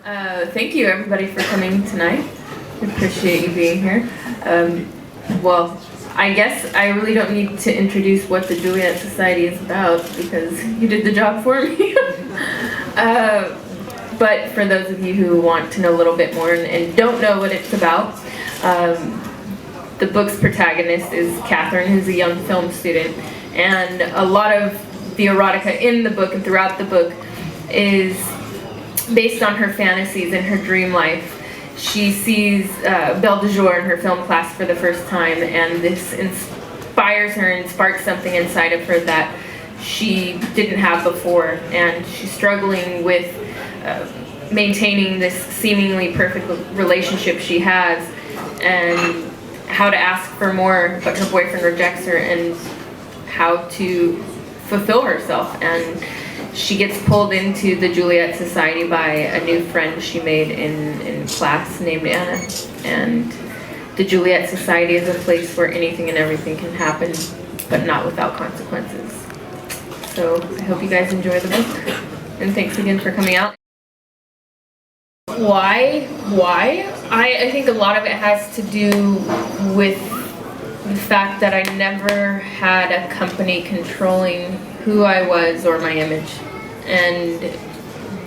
Thank you everybody for coming tonight. I appreciate you being here. Well, I guess I really don't need to introduce what the Juliette Society is about because you did the job for me. But for those of you who want to know a little bit more and don't know what it's about, the book's protagonist is Catherine, who's a young film student, and a lot of the erotica in the book and throughout the book is based on her fantasies and her dream life. She sees Belle de Jour in her film class for the first time, and this inspires her and sparks something inside of her that she didn't have before, and she's struggling with maintaining this seemingly perfect relationship she has and how to ask for more but her boyfriend rejects her, and how to fulfill herself. And she gets pulled into the Juliette Society by a new friend she made in class named Anna. And the Juliette Society is a place where anything and everything can happen, but not without consequences. So I hope you guys enjoy the book, and thanks again for coming out. Why? I think a lot of it has to do with the fact that I never had a company controlling who I was or my image, and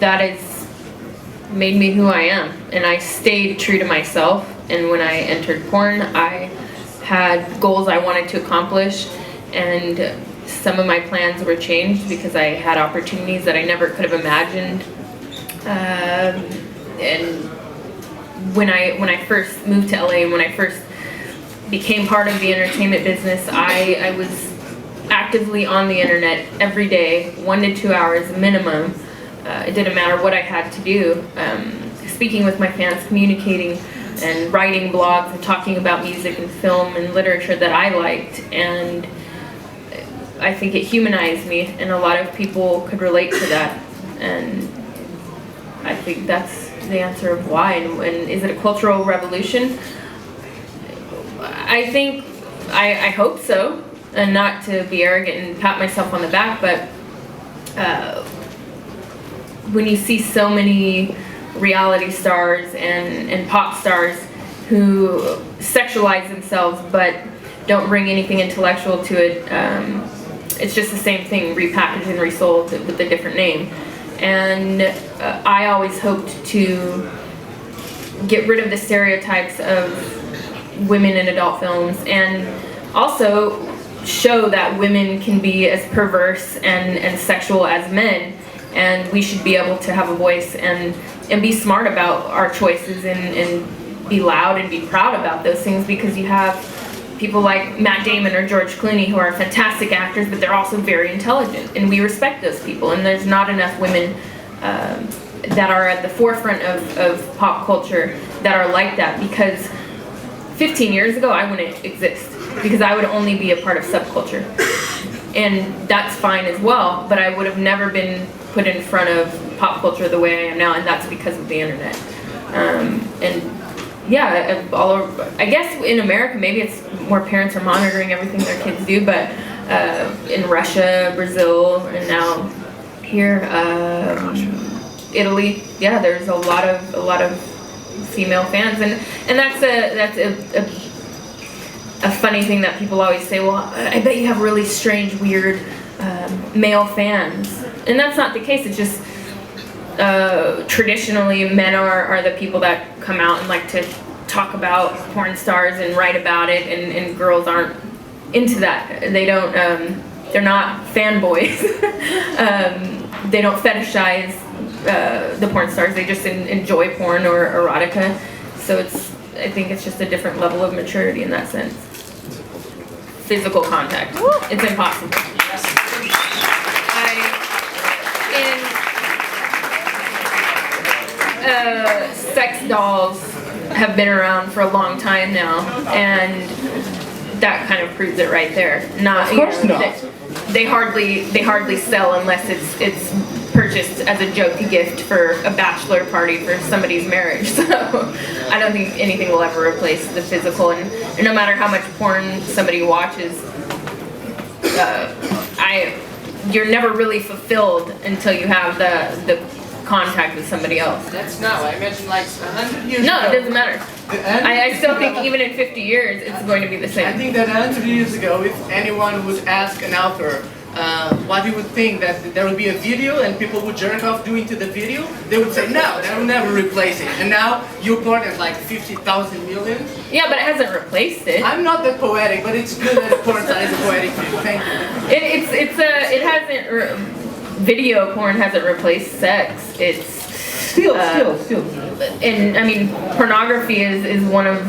that has made me who I am, and I stayed true to myself. And when I entered porn, I had goals I wanted to accomplish, and some of my plans were changed because I had opportunities that I never could have imagined. And when I first moved to LA and when I first became part of the entertainment business, I was actively on the internet every day, 1 to 2 hours minimum. It didn't matter what I had to do. Speaking with my fans, communicating and writing blogs and talking about music and film and literature that I liked. And I think it humanized me, and a lot of people could relate to that. And I think that's the answer of why. And is it a cultural revolution? I think, I hope so, and not to be arrogant and pat myself on the back, but when you see so many reality stars and pop stars who sexualize themselves but don't bring anything intellectual to it, it's just the same thing repackaged and resold with a different name. And I always hoped to get rid of the stereotypes of women in adult films, and also show that women can be as perverse and sexual as men, and we should be able to have a voice and be smart about our choices and be loud and be proud about those things, because you have people like Matt Damon or George Clooney who are fantastic actors, but they're also very intelligent, and we respect those people. And there's not enough women that are at the forefront of pop culture that are like that, because 15 years ago I wouldn't exist, because I would only be a part of subculture, and that's fine as well, but I would have never been put in front of pop culture the way I am now, and that's because of the internet. And yeah, I guess in America maybe it's more parents are monitoring everything their kids do, but in Russia, Brazil, and now here, Italy, yeah, there's a lot of female fans, and that's a funny thing that people always say. Well, I bet you have really strange, weird male fans, and that's not the case. It's just traditionally men are the people that come out and like to talk about porn stars and write about it, and girls aren't into that. They don't, they're not fanboys. They don't fetishize the porn stars. They just enjoy porn or erotica. So I think it's just a different level of maturity in that sense. Physical contact. It's impossible. Sex dolls have been around for a long time now, and that kind of proves it right there. Not, of course not. They hardly sell unless it's purchased as a joke gift for a bachelor party for somebody's marriage. So I don't think anything will ever replace the physical, and no matter how much porn somebody watches, you're never really fulfilled until you have the contact with somebody else. That's now. I imagine like 100 years No, ago. it doesn't matter. I still think even in 50 years, it's going to be the I same. think that 100 years ago, if anyone would ask an author what he would think, that there would be a video and people would jerk off doing to the video, they would say, no, that will never replace it. And now YouPorn has like 50,000 million. Yeah, but it hasn't replaced it. I'm not that poetic, but it's good that porn star is a poetic thing. Thank you. It hasn't, video porn hasn't replaced sex. It's Still. and I mean, pornography is one of,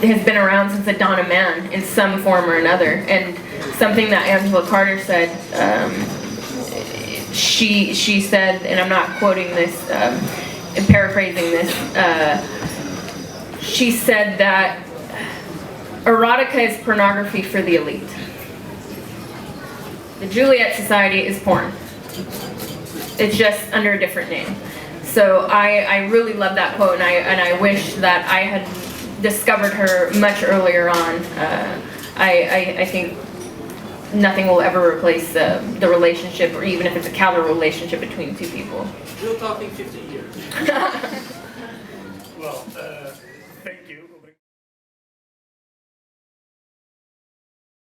has been around since the dawn of man in some form or another. And something that Angela Carter said, she said, and I'm not quoting this, I'm paraphrasing this, she said that erotica is pornography for the elite. The Juliette Society is porn. It's just under a different name. So I really love that quote, and I wish that I had discovered her much earlier on. I think nothing will ever replace the relationship, or even if it's a casual relationship between two people. We're talking 50 years. Well,